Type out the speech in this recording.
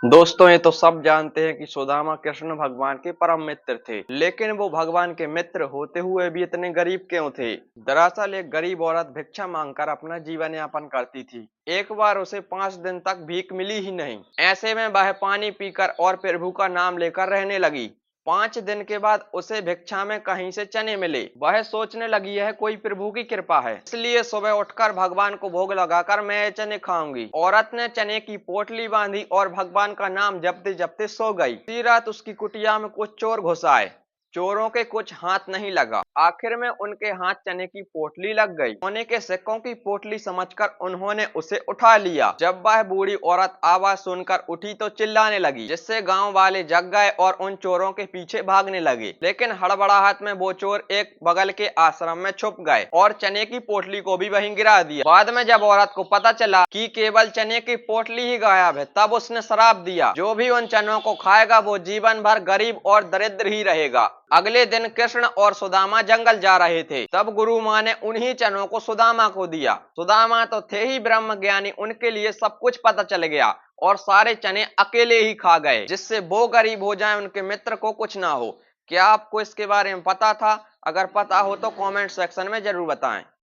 दोस्तों ये तो सब जानते हैं कि सुदामा कृष्ण भगवान के परम मित्र थे, लेकिन वो भगवान के मित्र होते हुए भी इतने गरीब क्यों थे? दरअसल एक गरीब औरत भिक्षा मांगकर अपना जीवन यापन करती थी। एक बार उसे 5 दिन तक भीख मिली ही नहीं। ऐसे में वह पानी पीकर और प्रभु का नाम लेकर रहने लगी। 5 दिन के बाद उसे भिक्षा में कहीं से चने मिले। वह सोचने लगी यह कोई प्रभु की कृपा है, इसलिए सुबह उठकर भगवान को भोग लगाकर मैं ये चने खाऊंगी। औरत ने चने की पोटली बांधी और भगवान का नाम जपते जपते सो गई। इसी रात उसकी कुटिया में कुछ चोर घुस आए। चोरों के कुछ हाथ नहीं लगा। आखिर में उनके हाथ चने की पोटली लग गई। सोने के सिक्कों की पोटली समझकर उन्होंने उसे उठा लिया। जब वह बूढ़ी औरत आवाज सुनकर उठी तो चिल्लाने लगी, जिससे गांव वाले जग गए और उन चोरों के पीछे भागने लगे। लेकिन हड़बड़ाहट में वो चोर एक बगल के आश्रम में छुप गए और चने की पोटली को भी वहीं गिरा दिया। बाद में जब औरत को पता चला कि केवल चने की पोटली ही गायब है, तब उसने श्राप दिया, जो भी उन चनों को खाएगा वो जीवन भर गरीब और दरिद्र ही रहेगा। अगले दिन कृष्ण और सुदामा जंगल जा रहे थे। तब गुरु माँ ने उन्हीं चनों को सुदामा को दिया। सुदामा तो थे ही ब्रह्म ज्ञानी, उनके लिए सब कुछ पता चल गया और सारे चने अकेले ही खा गए, जिससे वो गरीब हो जाए, उनके मित्र को कुछ ना हो। क्या आपको इसके बारे में पता था? अगर पता हो तो कमेंट सेक्शन में जरूर बताएं।